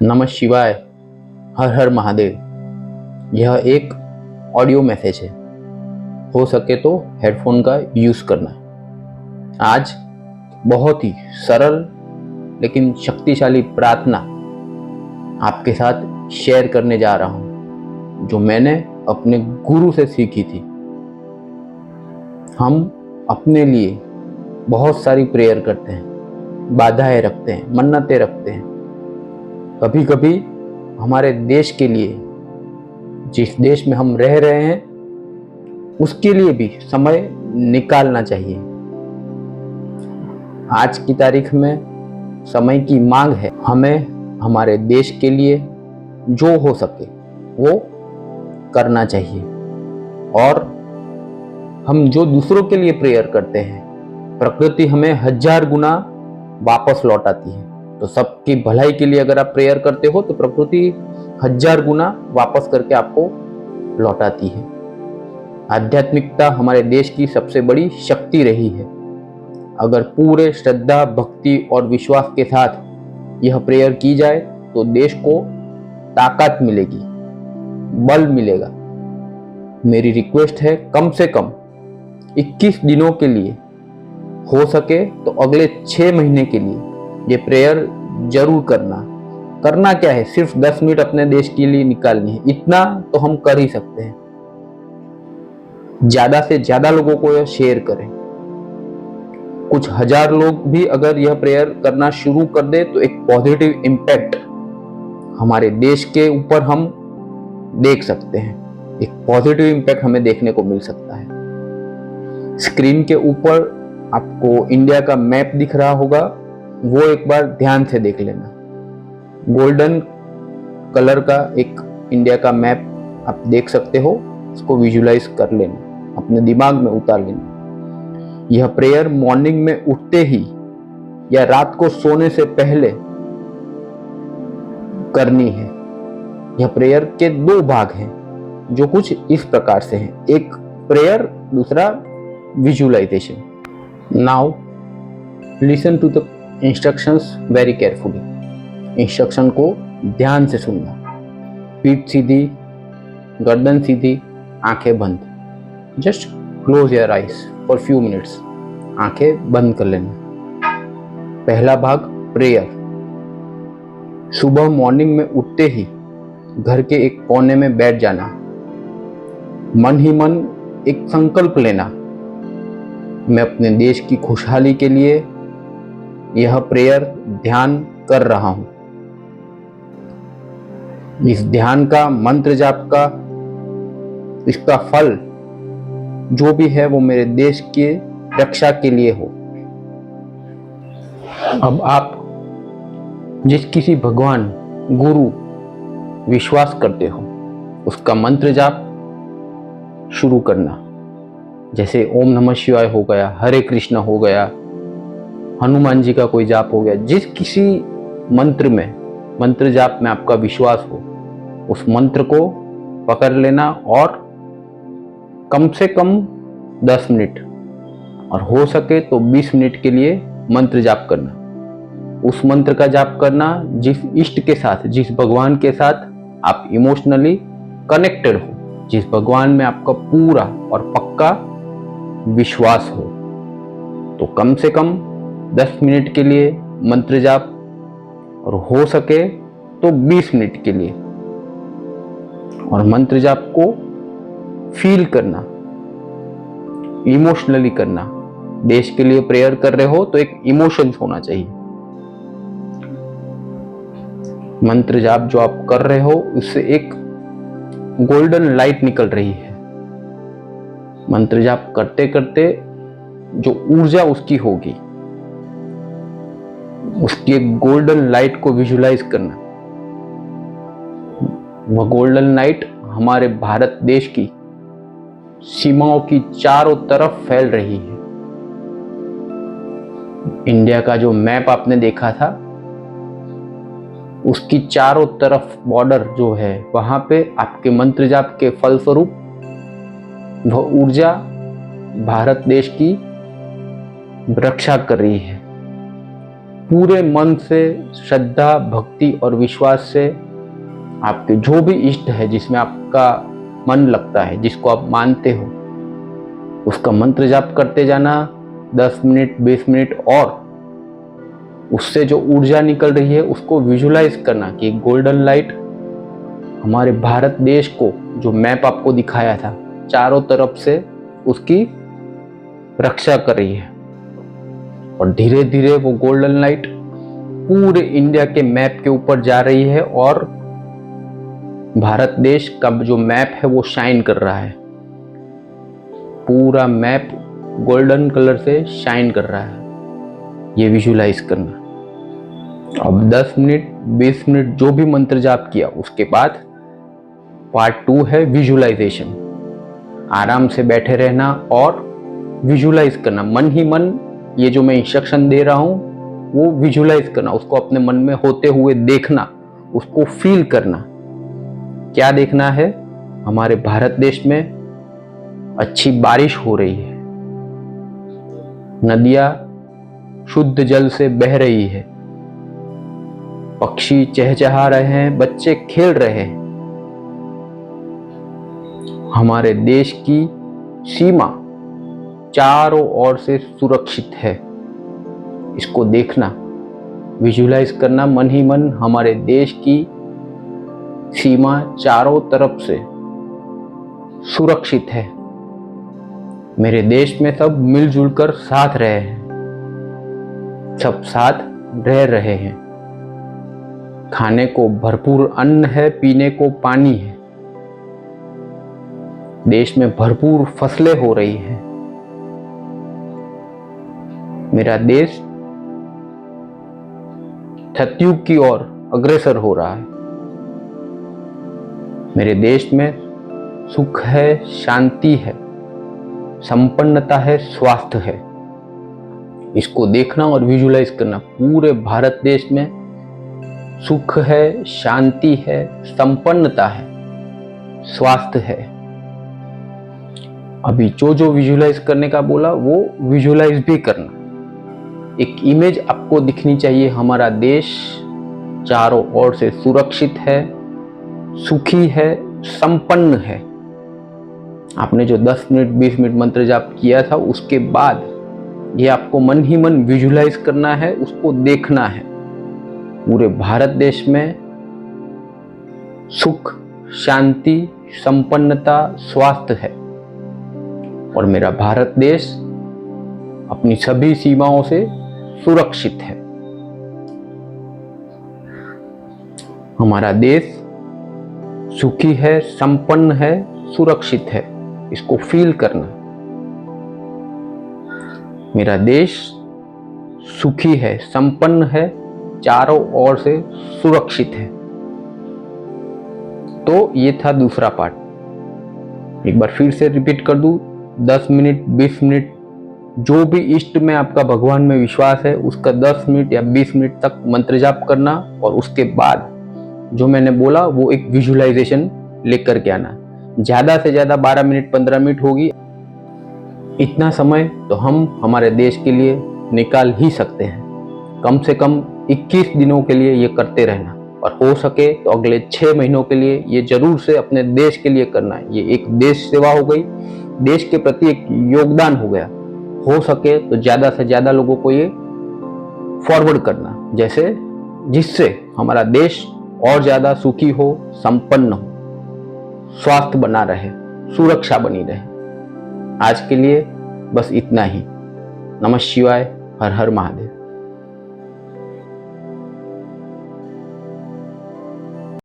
नमः शिवाय। हर हर महादेव। यह एक ऑडियो मैसेज है। हो सके तो हेडफोन का यूज करना। आज बहुत ही सरल लेकिन शक्तिशाली प्रार्थना आपके साथ शेयर करने जा रहा हूं, जो मैंने अपने गुरु से सीखी थी। हम अपने लिए बहुत सारी प्रेयर करते हैं, बाधाएं रखते हैं, मन्नतें रखते हैं। कभी कभी हमारे देश के लिए, जिस देश में हम रह रहे हैं, उसके लिए भी समय निकालना चाहिए। आज की तारीख में समय की मांग है। हमें हमारे देश के लिए जो हो सके वो करना चाहिए। और हम जो दूसरों के लिए प्रेयर करते हैं, प्रकृति हमें 1000 गुना वापस लौटाती है। तो सबकी भलाई के लिए अगर आप प्रेयर करते हो तो प्रकृति 1000 गुना वापस करके आपको लौटाती है। आध्यात्मिकता हमारे देश की सबसे बड़ी शक्ति रही है। अगर पूरे श्रद्धा, भक्ति और विश्वास के साथ यह प्रेयर की जाए तो देश को ताकत मिलेगी, बल मिलेगा। मेरी रिक्वेस्ट है, कम से कम 21 दिनों के लिए, हो सके तो अगले 6 महीने के लिए ये प्रेयर जरूर करना क्या है, सिर्फ 10 मिनट अपने देश के लिए निकालनी है। इतना तो हम कर ही सकते हैं। ज्यादा से ज्यादा लोगों को यह शेयर करें। कुछ 1000 लोग भी अगर यह प्रेयर करना शुरू कर दे तो एक पॉजिटिव इम्पैक्ट हमारे देश के ऊपर हम देख सकते हैं। एक पॉजिटिव इम्पैक्ट हमें देखने को मिल सकता है। स्क्रीन के ऊपर आपको इंडिया का मैप दिख रहा होगा, वो एक बार ध्यान से देख लेना। गोल्डन कलर का एक इंडिया का मैप आप देख सकते हो, उसको विजुलाइज कर लेना, अपने दिमाग में उतार लेना। यह प्रेयर मॉर्निंग में उठते ही या रात को सोने से पहले करनी है। यह प्रेयर के 2 भाग हैं, जो कुछ इस प्रकार से हैं। एक प्रेयर, दूसरा visualization. Now listen to the instructions very carefully. Instruction को ध्यान से सुनना। पीठ सीधी, गर्दन सीधी, आंखें बंद। Just close your eyes for few minutes. आंखें बंद कर लेना। पहला भाग, प्रेयर। सुबह मॉर्निंग में उठते ही घर के एक कोने में बैठ जाना। मन ही मन एक संकल्प लेना, मैं अपने देश की खुशहाली के लिए यह प्रेयर ध्यान कर रहा हूं। इस ध्यान का, मंत्र जाप का, इसका फल जो भी है वो मेरे देश के रक्षा के लिए हो। अब आप जिस किसी भगवान, गुरु विश्वास करते हो, उसका मंत्र जाप शुरू करना। जैसे ओम नमः शिवाय हो गया, हरे कृष्ण हो गया, हनुमान जी का कोई जाप हो गया। जिस किसी मंत्र में, मंत्र जाप में आपका विश्वास हो, उस मंत्र को पकड़ लेना और कम से कम 10 मिनट और हो सके तो 20 मिनट के लिए मंत्र जाप करना। उस मंत्र का जाप करना जिस इष्ट के साथ, जिस भगवान के साथ आप इमोशनली कनेक्टेड हो, जिस भगवान में आपका पूरा और पक्का विश्वास हो। तो कम से कम 10 मिनट के लिए मंत्र जाप और हो सके तो 20 मिनट के लिए। और मंत्र जाप को फील करना, इमोशनली करना। देश के लिए प्रेयर कर रहे हो तो एक इमोशंस होना चाहिए। मंत्र जाप जो आप कर रहे हो, उससे एक गोल्डन लाइट निकल रही है। मंत्र जाप करते करते जो ऊर्जा उसकी होगी, उसकी एक गोल्डन लाइट को विजुलाइज करना। वह गोल्डन लाइट हमारे भारत देश की सीमाओं की चारों तरफ फैल रही है। इंडिया का जो मैप आपने देखा था, उसकी चारों तरफ बॉर्डर जो है, वहां पे आपके मंत्र जाप के फलस्वरूप वह ऊर्जा भारत देश की रक्षा कर रही है। पूरे मन से, श्रद्धा, भक्ति और विश्वास से आपके जो भी इष्ट है, जिसमें आपका मन लगता है, जिसको आप मानते हो, उसका मंत्र जाप करते जाना 10 मिनट, 20 मिनट, और उससे जो ऊर्जा निकल रही है उसको विजुलाइज करना कि गोल्डन लाइट हमारे भारत देश को, जो मैप आपको दिखाया था, चारों तरफ से उसकी रक्षा कर रही है। और धीरे धीरे वो गोल्डन लाइट पूरे इंडिया के मैप के ऊपर जा रही है और भारत देश का जो मैप है वो शाइन कर रहा है। पूरा मैप गोल्डन कलर से शाइन कर रहा है। ये विजुलाइज करना। अब 10 मिनट, 20 मिनट जो भी मंत्र जाप किया, उसके बाद पार्ट 2 है विजुलाइजेशन। आराम से बैठे रहना और विजुलाइज करना, मन ही मन ये जो मैं इंस्ट्रक्शन दे रहा हूं वो विजुलाइज करना, उसको अपने मन में होते हुए देखना, उसको फील करना। क्या देखना है? हमारे भारत देश में अच्छी बारिश हो रही है, नदियां शुद्ध जल से बह रही है, पक्षी चहचहा रहे हैं, बच्चे खेल रहे हैं। हमारे देश की सीमा चारों ओर से सुरक्षित है। इसको देखना, विजुलाइज करना मन ही मन, हमारे देश की सीमा चारों तरफ से सुरक्षित है। मेरे देश में सब मिलजुल कर साथ रहे हैं, सब साथ रह रहे हैं। खाने को भरपूर अन्न है, पीने को पानी है। देश में भरपूर फसलें हो रही हैं। मेरा देश सतयुग की ओर अग्रसर हो रहा है। मेरे देश में सुख है, शांति है, संपन्नता है, स्वास्थ्य है। इसको देखना और विजुलाइज करना। पूरे भारत देश में सुख है, शांति है, संपन्नता है, स्वास्थ्य है। अभी जो विजुलाइज करने का बोला वो विजुलाइज भी करना। एक इमेज आपको दिखनी चाहिए, हमारा देश चारों ओर से सुरक्षित है, सुखी है, संपन्न है। आपने जो 10 मिनट, 20 मिनट मंत्र जाप किया था, उसके बाद ये आपको मन ही मन विजुलाइज करना है, उसको देखना है। पूरे भारत देश में सुख, शांति, संपन्नता, स्वास्थ्य है और मेरा भारत देश अपनी सभी सीमाओं से सुरक्षित है। हमारा देश सुखी है, संपन्न है, सुरक्षित है। इसको फील करना। मेरा देश सुखी है, संपन्न है, चारों ओर से सुरक्षित है। तो ये था दूसरा पार्ट। एक बार फिर से रिपीट कर दूं, 10 मिनट, 20 मिनट, जो भी इष्ट में आपका भगवान में विश्वास है, उसका 10 मिनट या 20 मिनट तक मंत्र जाप करना और उसके बाद जो मैंने बोला वो एक विजुलाइजेशन लेकर के आना। ज्यादा से ज्यादा 12 मिनट, 15 मिनट होगी। इतना समय तो हम हमारे देश के लिए निकाल ही सकते हैं। कम से कम 21 दिनों के लिए ये करते रहना और हो सके तो अगले 6 महीनों के लिए ये जरूर से अपने देश के लिए करना है। ये एक देश सेवा हो गई, देश के प्रति एक योगदान हो गया। हो सके तो ज्यादा से ज्यादा लोगों को ये फॉरवर्ड करना, जिससे हमारा देश और ज्यादा सुखी हो, संपन्न हो, स्वास्थ्य बना रहे, सुरक्षा बनी रहे। आज के लिए बस इतना ही। नमः शिवाय, हर हर महादेव।